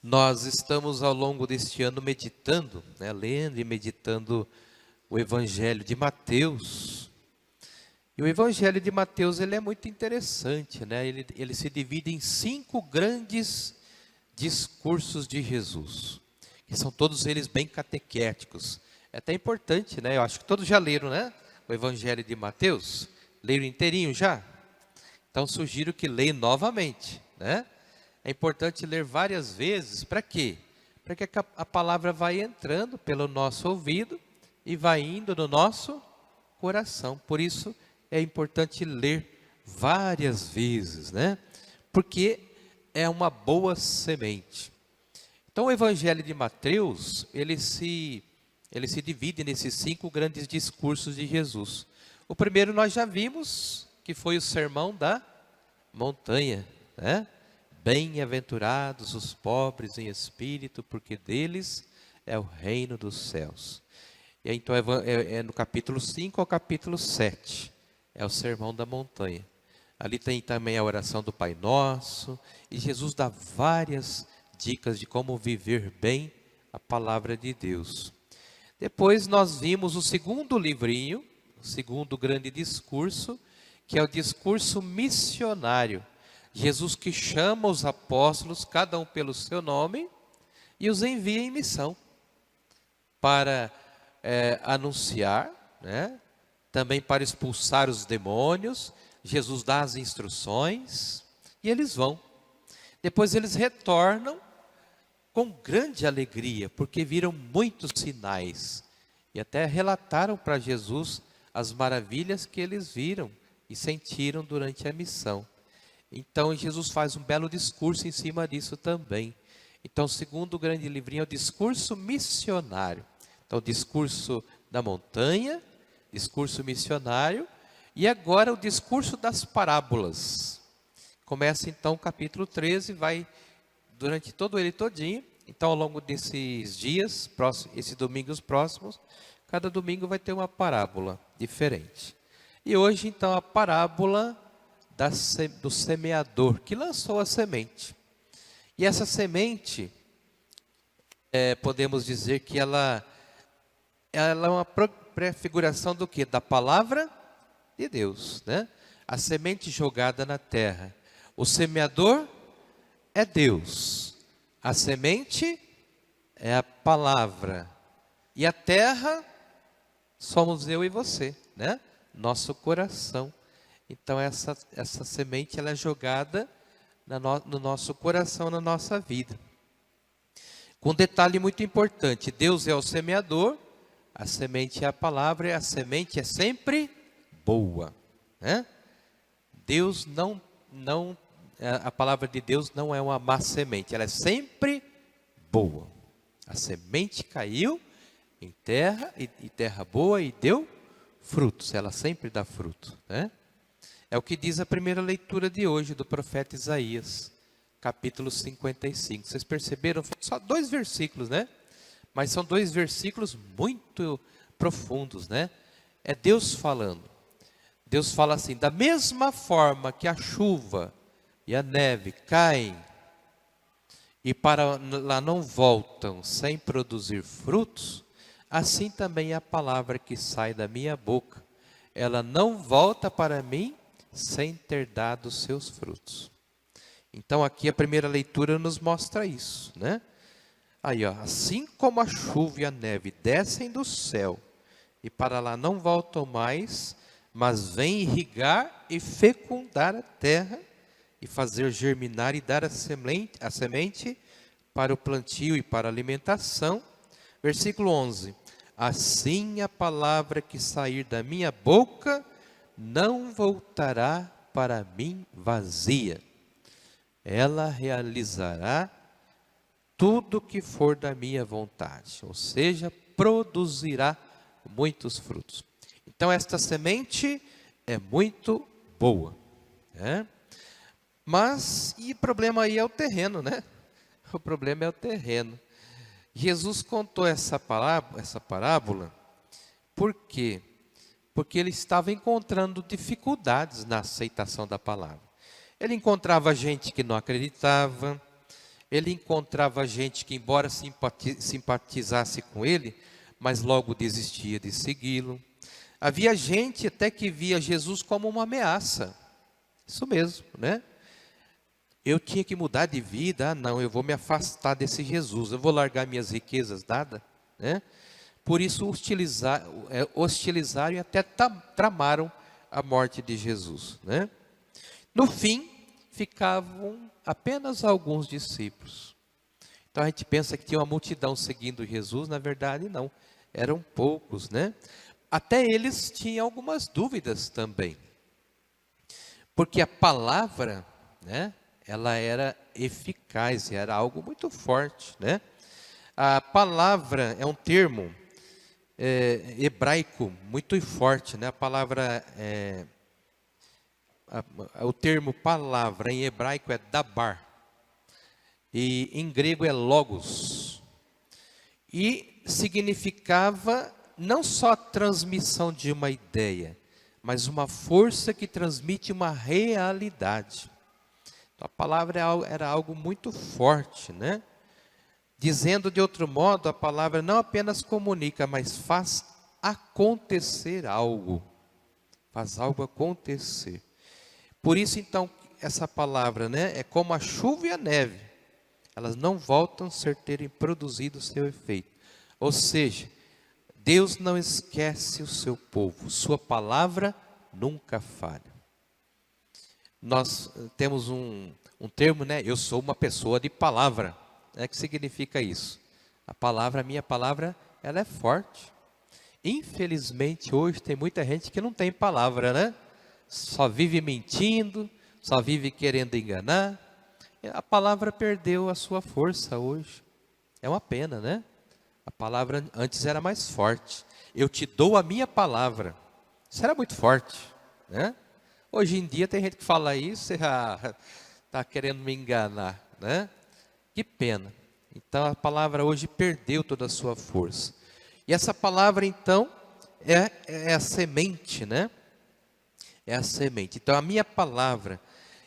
Nós estamos ao longo deste ano meditando, lendo e meditando o Evangelho de Mateus. E o Evangelho de Mateus ele é muito interessante, Ele se divide em 5 grandes discursos de Jesus, que são todos eles bem catequéticos. É até importante, Eu acho que todos já leram, o Evangelho de Mateus. Leram inteirinho já? Então sugiro que leiam novamente, É importante ler várias vezes, para quê? Para que a palavra vai entrando pelo nosso ouvido e vai indo no nosso coração. Por isso é importante ler várias vezes, Porque é uma boa semente. Então o Evangelho de Mateus, ele se divide nesses 5 grandes discursos de Jesus. O primeiro nós já vimos, que foi o Sermão da Montanha, Bem-aventurados os pobres em espírito, porque deles é o reino dos céus. E então é no capítulo 5 ao capítulo 7, é o Sermão da Montanha. Ali tem também a oração do Pai Nosso, e Jesus dá várias dicas de como viver bem a palavra de Deus. Depois nós vimos o segundo livrinho, o segundo grande discurso, que é o discurso missionário. Jesus que chama os apóstolos, cada um pelo seu nome, e os envia em missão para anunciar, também para expulsar os demônios. Jesus dá as instruções e eles vão. Depois eles retornam com grande alegria, porque viram muitos sinais e até relataram para Jesus as maravilhas que eles viram e sentiram durante a missão. Então Jesus faz um belo discurso em cima disso também. Então o segundo grande livrinho é o discurso missionário. Então o discurso da montanha, discurso missionário, e agora o discurso das parábolas. Começa então o capítulo 13, vai durante todo ele todinho. Então ao longo desses dias, esses domingos próximos, cada domingo vai ter uma parábola diferente. E hoje então a parábola do semeador, que lançou a semente. E essa semente, podemos dizer que ela é uma prefiguração do quê? Da palavra de Deus, A semente jogada na terra. O semeador é Deus. A semente é a palavra. E a terra somos eu e você, Nosso coração. Então essa semente ela é jogada no nosso coração, na nossa vida. Com um detalhe muito importante: Deus é o semeador, a semente é a palavra, e a semente é sempre boa, Deus a palavra de Deus não é uma má semente, ela é sempre boa. A semente caiu em terra, e terra boa, e deu frutos, ela sempre dá fruto, É o que diz a primeira leitura de hoje do profeta Isaías, capítulo 55. Vocês perceberam? Só 2 versículos, Mas são 2 versículos muito profundos, É Deus falando. Deus fala assim: da mesma forma que a chuva e a neve caem e para lá não voltam sem produzir frutos, assim também a palavra que sai da minha boca, ela não volta para mim sem ter dado seus frutos. Então aqui a primeira leitura nos mostra isso, Aí, assim como a chuva e a neve descem do céu e para lá não voltam mais, mas vêm irrigar e fecundar a terra e fazer germinar e dar a semente para o plantio e para a alimentação. Versículo 11: assim a palavra que sair da minha boca não voltará para mim vazia. Ela realizará tudo que for da minha vontade, ou seja, produzirá muitos frutos. Então esta semente é muito boa, Mas, e o problema aí é o terreno, O problema é o terreno. Jesus contou essa parábola, por quê? Porque ele estava encontrando dificuldades na aceitação da palavra. Ele encontrava gente que não acreditava, ele encontrava gente que, embora simpatizasse com ele, mas logo desistia de segui-lo. Havia gente até que via Jesus como uma ameaça. Isso mesmo, né? Eu tinha que mudar de vida. Ah, não, eu vou me afastar desse Jesus. Eu vou largar minhas riquezas, nada, né? Por isso hostilizaram e até tramaram a morte de Jesus, né? No fim, ficavam apenas alguns discípulos. Então a gente pensa que tinha uma multidão seguindo Jesus, na verdade não, eram poucos, né? Até eles tinham algumas dúvidas também. Porque a palavra, né, ela era eficaz, era algo muito forte, né? A palavra é um termo hebraico muito forte, né? A palavra, o termo palavra em hebraico é dabar, e em grego é logos, e significava não só a transmissão de uma ideia, mas uma força que transmite uma realidade. Então, a palavra era algo muito forte, né? Dizendo de outro modo, a palavra não apenas comunica, mas faz acontecer algo. Faz algo acontecer. Por isso, então, essa palavra, né, é como a chuva e a neve. Elas não voltam a terem produzido seu efeito. Ou seja, Deus não esquece o seu povo. Sua palavra nunca falha. Nós temos um termo, né? Eu sou uma pessoa de palavra. O que significa isso? A minha palavra, ela é forte. Infelizmente, hoje tem muita gente que não tem palavra, né? Só vive mentindo, só vive querendo enganar. A palavra perdeu a sua força hoje. É uma pena, né? A palavra antes era mais forte. Eu te dou a minha palavra. Isso era muito forte, né? Hoje em dia tem gente que fala isso e está querendo me enganar, né? Que pena. Então a palavra hoje perdeu toda a sua força. E essa palavra então é a semente, né? É a semente. Então a minha palavra.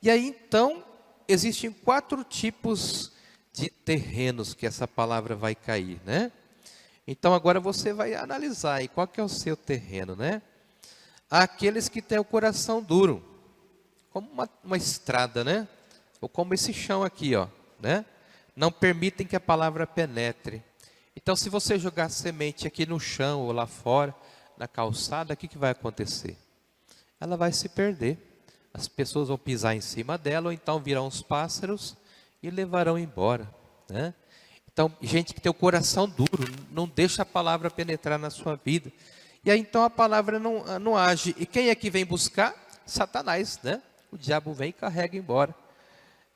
E aí então existem 4 tipos de terrenos que essa palavra vai cair, né? Então agora você vai analisar aí qual que é o seu terreno, né? Há aqueles que têm o coração duro, como uma estrada, né? Ou como esse chão aqui, ó, né? Não permitem que a palavra penetre. Então, se você jogar semente aqui no chão ou lá fora, na calçada, o que vai acontecer? Ela vai se perder. As pessoas vão pisar em cima dela, ou então virão os pássaros e levarão embora, né? Então, gente que tem o coração duro, não deixa a palavra penetrar na sua vida. E aí, então, a palavra não age. E quem é que vem buscar? Satanás, né? O diabo vem e carrega embora.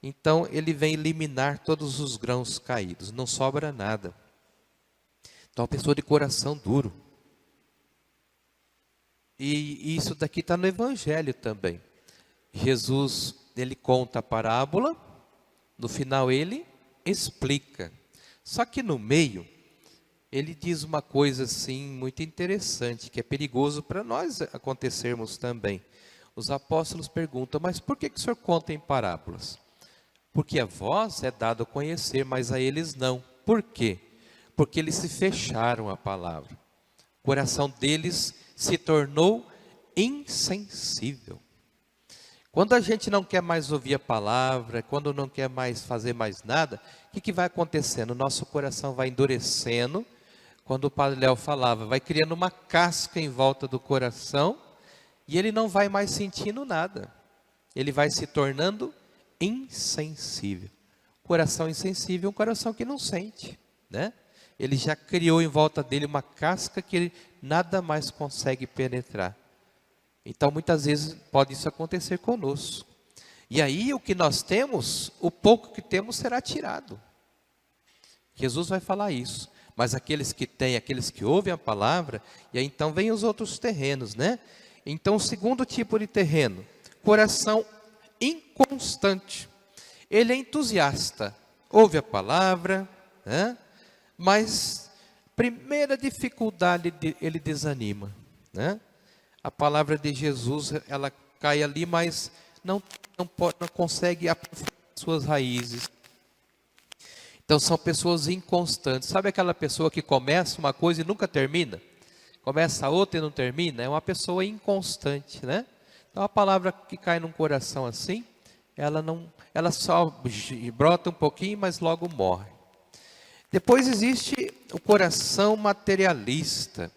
Então, ele vem eliminar todos os grãos caídos, não sobra nada. Então, a pessoa de coração duro. E isso daqui está no Evangelho também. Jesus, ele conta a parábola, no final ele explica. Só que no meio, ele diz uma coisa assim muito interessante, que é perigoso para nós acontecermos também. Os apóstolos perguntam, mas por que o senhor conta em parábolas? Porque a vós é dado a conhecer, mas a eles não. Por quê? Porque eles se fecharam à palavra. O coração deles se tornou insensível. Quando a gente não quer mais ouvir a palavra, quando não quer mais fazer mais nada, o que vai acontecendo? O nosso coração vai endurecendo. Quando o Padre Léo falava, vai criando uma casca em volta do coração e ele não vai mais sentindo nada. Ele vai se tornando insensível. Coração insensível é um coração que não sente, né? Ele já criou em volta dele uma casca que ele nada mais consegue penetrar. Então, muitas vezes pode isso acontecer conosco. E aí, o que nós temos, o pouco que temos será tirado. Jesus vai falar isso. Mas aqueles que têm, aqueles que ouvem a palavra, e aí então vem os outros terrenos, né? Então, o segundo tipo de terreno, coração inconstante. Ele é entusiasta, ouve a palavra, né? Mas primeira dificuldade, ele desanima, né? A palavra de Jesus, ela cai ali, mas não consegue aprofundar suas raízes. Então são pessoas inconstantes. Sabe aquela pessoa que começa uma coisa e nunca termina? Começa outra e não termina? É uma pessoa inconstante, né? Então a palavra que cai num coração assim, ela só brota um pouquinho, mas logo morre. Depois existe o coração materialista.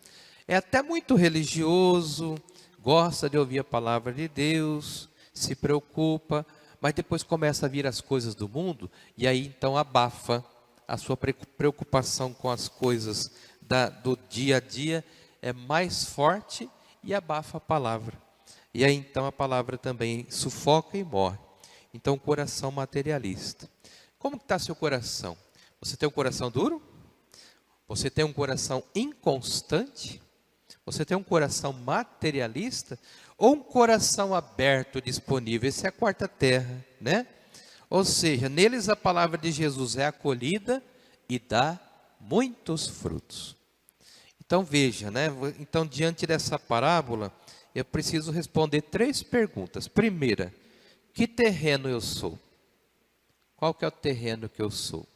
É até muito religioso, gosta de ouvir a palavra de Deus, se preocupa, mas depois começa a vir as coisas do mundo, e aí então abafa a sua preocupação com as coisas do dia a dia, é mais forte e abafa a palavra. E aí então a palavra também sufoca e morre. Então o coração materialista. Como está seu coração? Você tem um coração duro? Você tem um coração inconstante? Você tem um coração materialista? Ou um coração aberto, disponível? Essa é a quarta terra, né? Ou seja, neles a palavra de Jesus é acolhida e dá muitos frutos. Então veja, né? Então diante dessa parábola, eu preciso responder 3 perguntas. Primeira, que terreno eu sou? Qual que é o terreno que eu sou?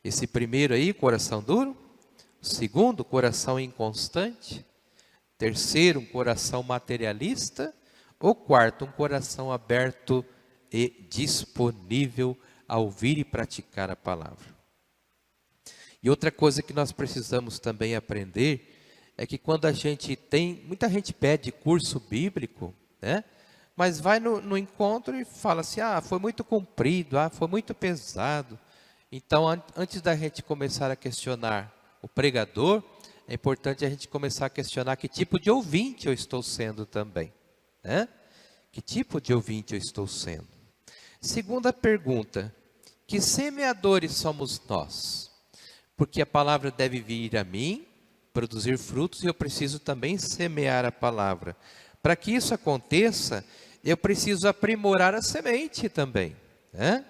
Esse primeiro aí, coração duro. Segundo, coração inconstante. Terceiro, um coração materialista. Ou quarto, um coração aberto e disponível a ouvir e praticar a palavra. E outra coisa que nós precisamos também aprender é que quando a gente tem, muita gente pede curso bíblico, né? Mas vai no encontro e fala assim, foi muito comprido, foi muito pesado. Então, antes da gente começar a questionar o pregador, é importante a gente começar a questionar que tipo de ouvinte eu estou sendo também, né? Que tipo de ouvinte eu estou sendo? Segunda pergunta, que semeadores somos nós? Porque a palavra deve vir a mim, produzir frutos, e eu preciso também semear a palavra. Para que isso aconteça, eu preciso aprimorar a semente também, né?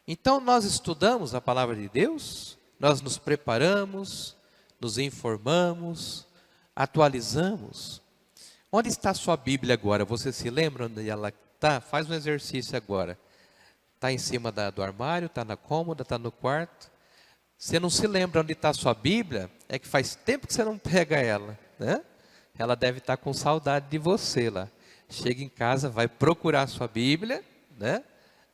Então nós estudamos a palavra de Deus, nós nos preparamos, nos informamos, atualizamos. Onde está a sua Bíblia agora? Você se lembra onde ela está? Faz um exercício agora. Está em cima do armário, está na cômoda, está no quarto. Você não se lembra onde está a sua Bíblia? É que faz tempo que você não pega ela, né? Ela deve estar com saudade de você lá. Chega em casa, vai procurar a sua Bíblia, né?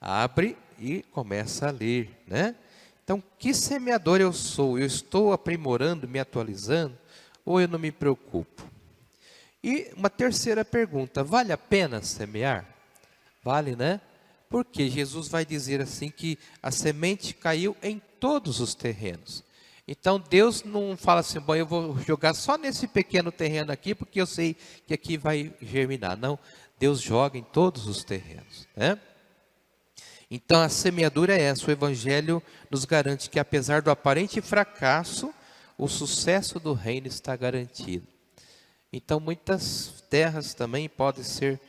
Abre e começa a ler, né? Então, que semeador eu sou? Eu estou aprimorando, me atualizando? Ou eu não me preocupo? E uma terceira pergunta, vale a pena semear? Vale, né? Porque Jesus vai dizer assim que a semente caiu em todos os terrenos. Então Deus não fala assim, bom, eu vou jogar só nesse pequeno terreno aqui, porque eu sei que aqui vai germinar. Não, Deus joga em todos os terrenos, né? Então a semeadura é essa, o Evangelho nos garante que apesar do aparente fracasso, o sucesso do reino está garantido. Então muitas terras também podem ser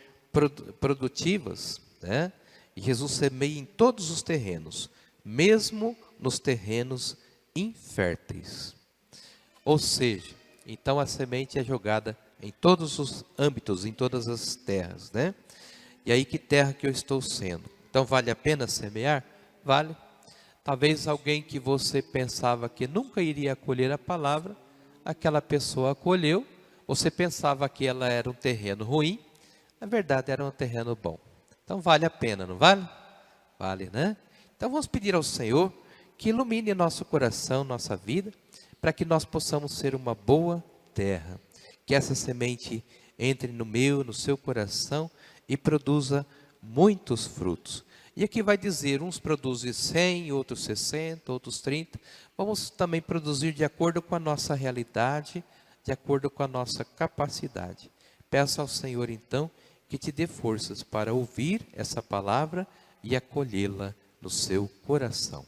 produtivas, né? E Jesus semeia em todos os terrenos, mesmo nos terrenos inférteis. Ou seja, então a semente é jogada em todos os âmbitos, em todas as terras, né? E aí que terra que eu estou sendo? Então vale a pena semear? Vale. Talvez alguém que você pensava que nunca iria acolher a palavra, aquela pessoa acolheu. Você pensava que ela era um terreno ruim, na verdade era um terreno bom. Então vale a pena, não vale? Vale, né? Então vamos pedir ao Senhor que ilumine nosso coração, nossa vida, para que nós possamos ser uma boa terra. Que essa semente entre no meu, no seu coração e produza muitos frutos. E aqui vai dizer, uns produzem 100, outros 60, outros 30. Vamos também produzir de acordo com a nossa realidade, de acordo com a nossa capacidade. Peço ao Senhor então que te dê forças para ouvir essa palavra e acolhê-la no seu coração.